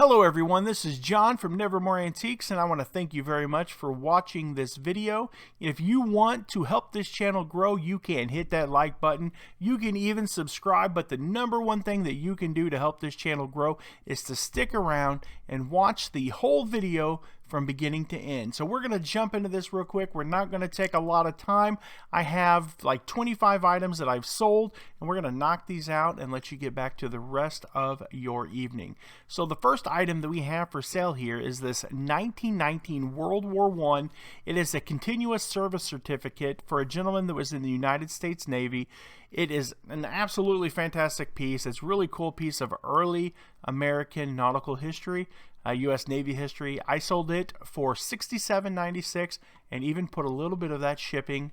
Hello everyone, this is John from Nevermore Antiques, and I want to thank you very much for watching this video. If you want to help this channel grow, you can hit that like button. You can even subscribe, but the number one thing that you can do to help this channel grow is to stick around and watch the whole video from beginning to end. So we're going to jump into this real quick. We're not going to take a lot of time. I have like 25 items that I've sold, and we're going to knock these out and let you get back to the rest of your evening. So the first item that we have for sale here is this 1919 World War I. It is a continuous service certificate for a gentleman that was in the United States Navy. It is an absolutely fantastic piece. It's a really cool piece of early American nautical history, U.S. Navy history. I sold it for $67.96 and even put a little bit of that shipping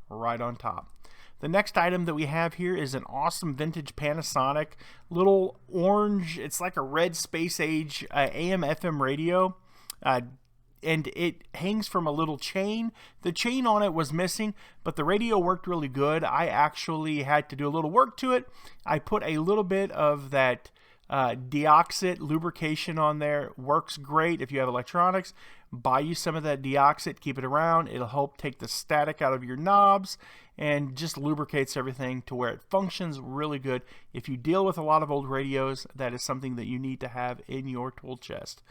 right on top. The next item that we have here is an awesome vintage Panasonic little orange, it's like a red space age AM FM radio, and it hangs from a little chain. The chain on it was missing, but the radio worked really good. I actually had to do a little work to it. I put a little bit of that deoxit lubrication on there. Works great if you have electronics. Buy you some of that deoxit, keep it around. It'll help take the static out of your knobs and just lubricates everything to where it functions really good. If you deal with a lot of old radios, that is something that you need to have in your tool chest.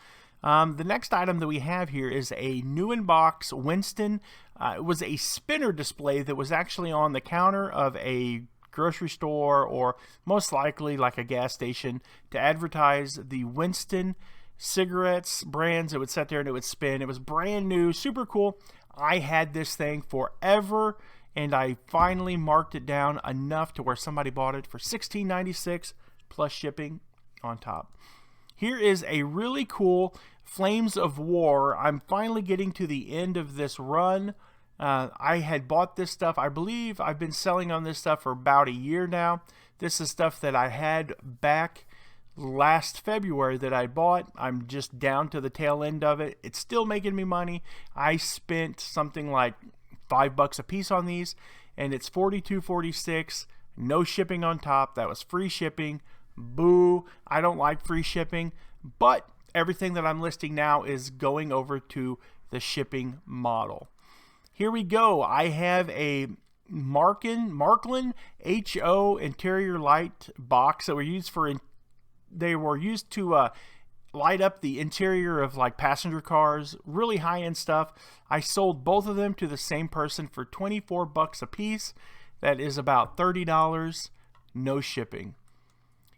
The next item that we have here is a new in box Winston. It was a spinner display that was actually on the counter of a grocery store, or most likely like a gas station, to advertise the Winston cigarettes brands. It would sit there and it would spin. It was brand new, super cool. I had this thing forever, and I finally marked it down enough to where somebody bought it for $16.96 plus shipping on top. Here is a really cool Flames of War. I'm finally getting to the end of this run. I had bought this stuff. I believe I've been selling on this stuff for about a year now. This is stuff that I had back last February that I bought. I'm just down to the tail end of it. It's still making me money. I spent something like $5 a piece on these, and it's $42.46. No shipping on top. That was free shipping. Boo. I don't like free shipping, but everything that I'm listing now is going over to the shipping model. Here we go. I have a Marklin HO interior light box that were used to light up the interior of like passenger cars, really high-end stuff. I sold both of them to the same person for $24 a piece. That is about $30, no shipping.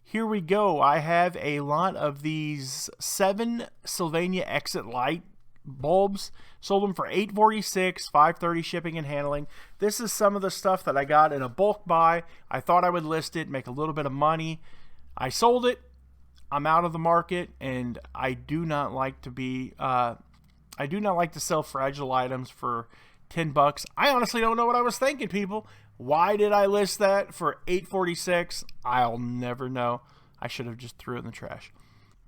Here we go. I have a lot of these 7 Sylvania exit light bulbs. Sold them for $8.46, $5.30 shipping and handling. This is some of the stuff that I got in a bulk buy. I thought I would list it, make a little bit of money. I sold it. I'm out of the market, and I do not like to sell fragile items for $10. I honestly don't know what I was thinking, people. Why did I list that for $8.46? I'll never know. I should have just threw it in the trash.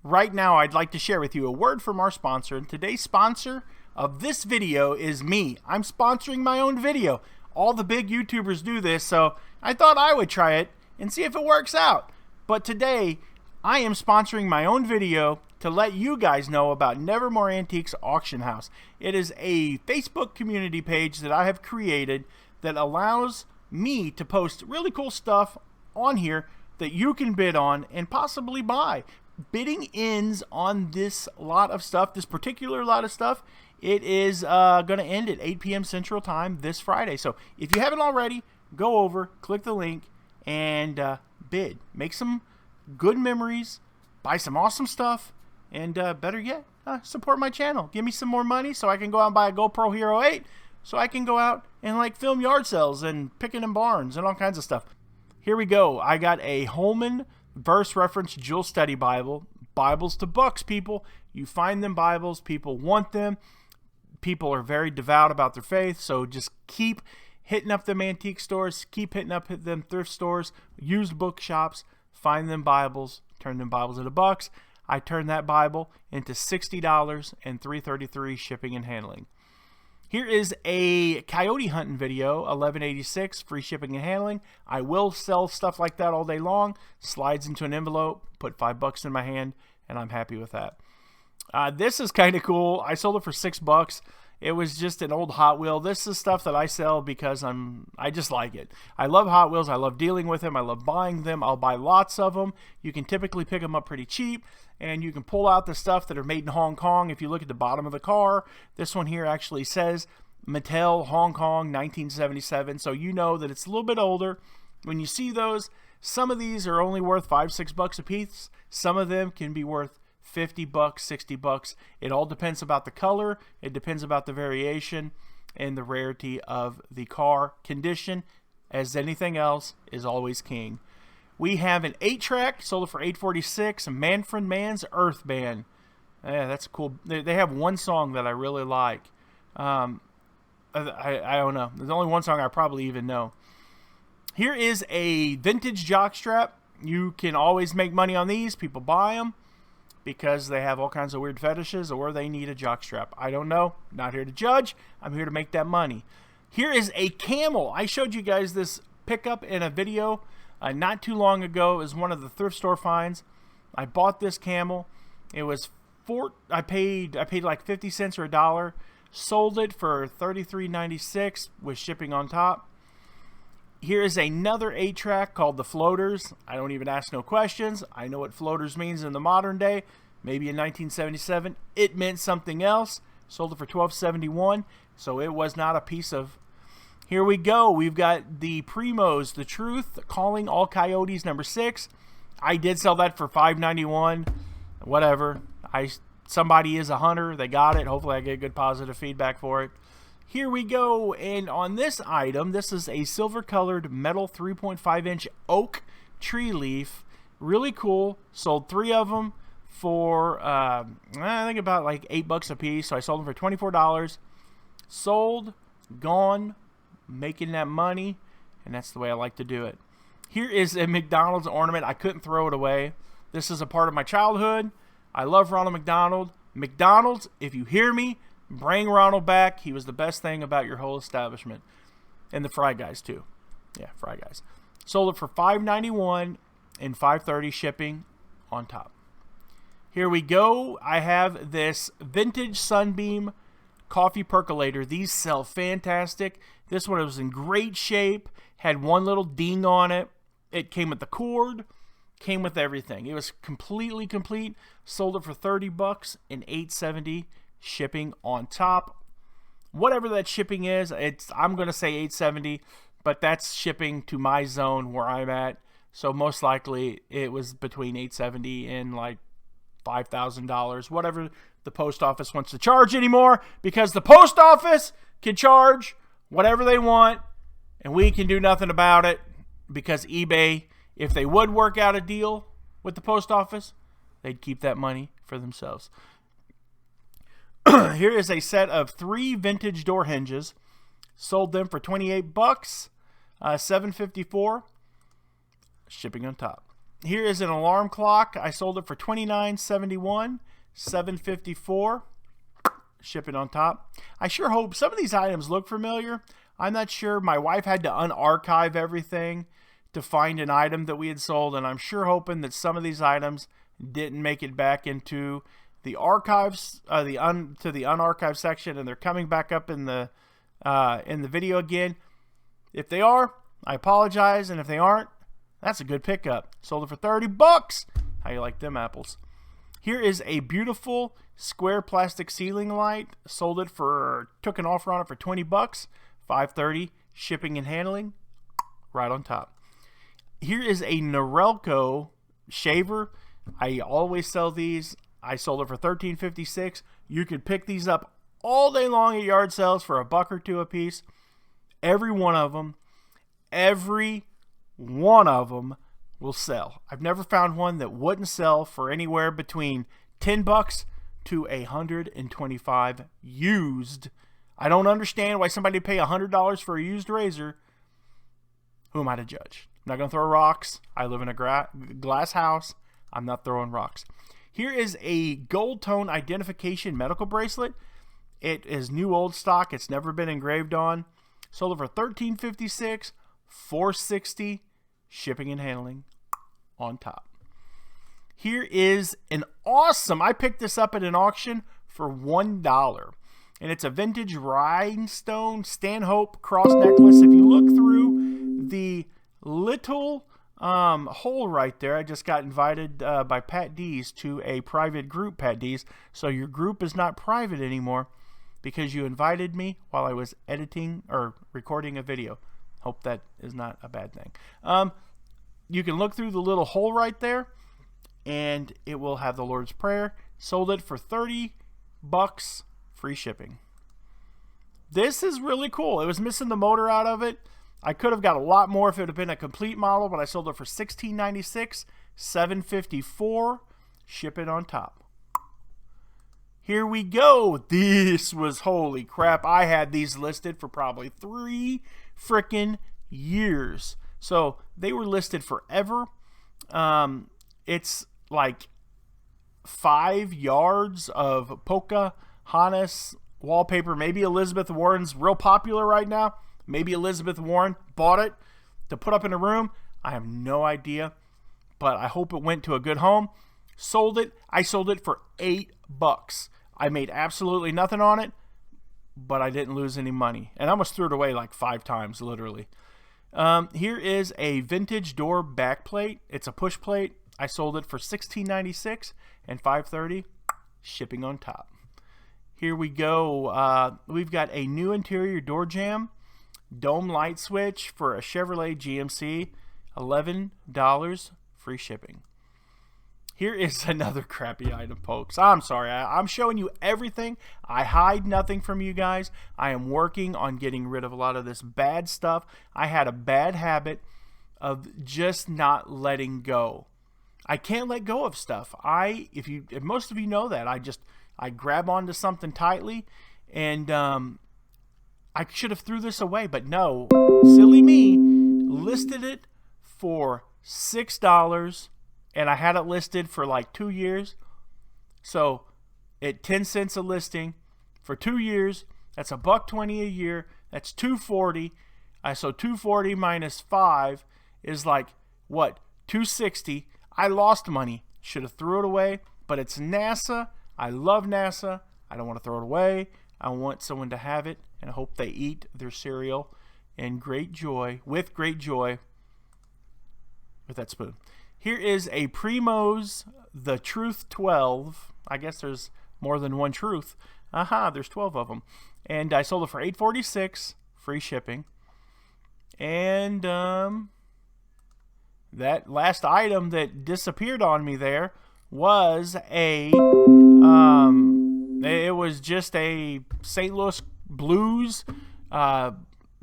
Right now, I'd like to share with you a word from our sponsor, and today's sponsor of this video is me. I'm sponsoring my own video. All the big YouTubers do this, so I thought I would try it and see if it works out. But today, I am sponsoring my own video to let you guys know about Nevermore Antiques Auction House. It is a Facebook community page that I have created that allows me to post really cool stuff on here that you can bid on and possibly buy. Bidding ends on this lot of stuff, this particular lot of stuff. It is going to end at 8 p.m. Central Time this Friday. So if you haven't already, go over, click the link, and bid. Make some good memories, buy some awesome stuff, and better yet, support my channel. Give me some more money so I can go out and buy a GoPro Hero 8 so I can go out and like film yard sales and picking in barns and all kinds of stuff. Here we go. I got a Holman Verse Reference Jewel Study Bible. Bibles to books, people. You find them Bibles. People want them. People are very devout about their faith, so just keep hitting up them antique stores. Keep hitting up them thrift stores, used bookshops. Find them Bibles. Turn them Bibles into bucks. I turned that Bible into $60 and $3.33 shipping and handling. Here is a coyote hunting video, $11.86, free shipping and handling. I will sell stuff like that all day long. Slides into an envelope, put $5 in my hand, and I'm happy with that. This is kind of cool. I sold it for $6. It was just an old Hot Wheel. This is stuff that I sell because I just like it. I love Hot Wheels. I love dealing with them. I love buying them. I'll buy lots of them. You can typically pick them up pretty cheap, and you can pull out the stuff that are made in Hong Kong. If you look at the bottom of the car, this one here actually says Mattel Hong Kong 1977, so you know that it's a little bit older. When you see those, some of these are only worth $5-6 a piece. Some of them can be worth $50, $60. It all depends about the color. It depends about the variation and the rarity of the car. Condition, as anything else, is always king. We have an 8-track, sold it for $8.46. Manfred Mann's Earth Band. Yeah, that's cool. They have one song that I really like. I don't know. There's only one song I probably even know. Here is a vintage jockstrap. You can always make money on these. People buy them because they have all kinds of weird fetishes, or they need a jockstrap. I don't know. Not here to judge. I'm here to make that money. Here is a Camel. I showed you guys this pickup in a video not too long ago. It was one of the thrift store finds. I bought this Camel. It was I paid like 50 cents or $1. Sold it for $33.96 with shipping on top. Here is another 8-track called the Floaters. I don't even ask no questions. I know what floaters means in the modern day. Maybe in 1977 it meant something else. Sold it for $12.71, so it was not a piece of... Here we go. We've got the Primos Truth, Calling All Coyotes #6. I did sell that for $5.91. Whatever. Somebody is a hunter. They got it. Hopefully I get good positive feedback for it. Here we go, and on this item, this is a silver-colored metal 3.5-inch oak tree leaf. Really cool. Sold 3 of them for, I think about like $8 a piece, so I sold them for $24. Sold, gone, making that money, and that's the way I like to do it. Here is a McDonald's ornament. I couldn't throw it away. This is a part of my childhood. I love Ronald McDonald. McDonald's, if you hear me, bring Ronald back. He was the best thing about your whole establishment. And the Fry Guys, too. Yeah, Fry Guys. Sold it for $5.91 and $5.30 shipping on top. Here we go. I have this vintage Sunbeam coffee percolator. These sell fantastic. This one was in great shape. Had one little ding on it. It came with the cord. Came with everything. It was completely complete. Sold it for $30 and $8.70 shipping on top. Whatever that shipping is, I'm going to say $8.70, but that's shipping to my zone where I'm at. So most likely it was between $8.70 and like $5,000, whatever the post office wants to charge anymore, because the post office can charge whatever they want and we can do nothing about it, because eBay, if they would work out a deal with the post office, they'd keep that money for themselves. Here is a set of 3 vintage door hinges. Sold them for $28, $7.54, shipping on top. Here is an alarm clock. I sold it for $29.71, $7.54, shipping on top. I sure hope some of these items look familiar. I'm not sure. My wife had to unarchive everything to find an item that we had sold, and I'm sure hoping that some of these items didn't make it back into the archives, to the unarchived section, and they're coming back up in the video again. If they are, I apologize, and if they aren't, that's a good pickup. Sold it for $30. How you like them apples? Here is a beautiful square plastic ceiling light. Took an offer on it for $20, $5.30, shipping and handling, right on top. Here is a Norelco shaver. I always sell these. I sold it for $13.56. You could pick these up all day long at yard sales for $1 or $2 a piece. Every one of them will sell. I've never found one that wouldn't sell for anywhere between $10 to $125 used. I don't understand why somebody would pay $100 for a used razor. Who am I to judge? I'm not going to throw rocks. I live in a glass house. I'm not throwing rocks. Here is a gold tone identification medical bracelet. It is new old stock. It's never been engraved on. Sold it for $13.56, $4.60, shipping and handling on top. Here is an awesome, I picked this up at an auction for $1. And it's a vintage rhinestone Stanhope cross necklace. If you look through the little hole right there, I just got invited by Pat D's to a private group, Pat D's. So your group is not private anymore because you invited me while I was editing or recording a video. Hope that is not a bad thing. You can look through the little hole right there, and it will have the Lord's Prayer. Sold it for $30, free shipping. This is really cool. It was missing the motor out of it. I could have got a lot more if it had been a complete model, but I sold it for $16.96, $7.54, ship it on top. Here we go. This was, holy crap, I had these listed for probably 3 freaking years. So they were listed forever. It's like 5 yards of Pocahontas wallpaper. Maybe Elizabeth Warren's real popular right now. Maybe Elizabeth Warren bought it to put up in a room. I have no idea, but I hope it went to a good home. Sold it. I sold it for $8. I made absolutely nothing on it, but I didn't lose any money. And I almost threw it away like 5 times, literally. Here is a vintage door backplate. It's a push plate. I sold it for $16.96 and $5.30, shipping on top. Here we go. We've got a new interior door jamb, dome light switch for a Chevrolet GMC, $11, free shipping. Here is another crappy item, folks. I'm sorry. I'm showing you everything. I hide nothing from you guys. I am working on getting rid of a lot of this bad stuff. I had a bad habit of just not letting go. I can't let go of stuff. If most of you know that, I grab onto something tightly, and I should have threw this away, but no, silly me, listed it for $6. And I had it listed for like 2 years. So at 10 cents a listing for 2 years, that's $1.20 a year. That's $2.40. So $2.40 minus 5 is like what? $2.60. I lost money. Should have threw it away. But it's NASA. I love NASA. I don't want to throw it away. I want someone to have it, and I hope they eat their cereal in great joy, with that spoon. Here is a Primos the Truth 12. I guess there's more than one Truth. There's 12 of them. And I sold it for $8.46, free shipping. And that last item that disappeared on me there was it was just a St. Louis Blues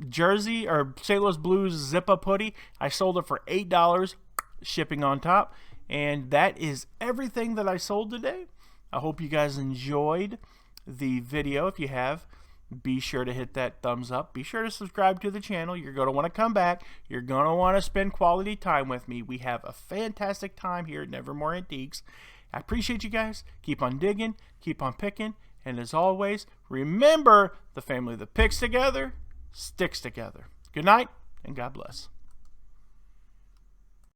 jersey, or St. Louis Blues Zippa hoodie. I sold it for $8, shipping on top. And that is everything that I sold today. I hope you guys enjoyed the video. If you have, be sure to hit that thumbs up. Be sure to subscribe to the channel. You're going to want to come back. You're going to want to spend quality time with me. We have a fantastic time here at Nevermore Antiques. I appreciate you guys. Keep on digging. Keep on picking. And as always, remember, the family that picks together sticks together. Good night, and God bless.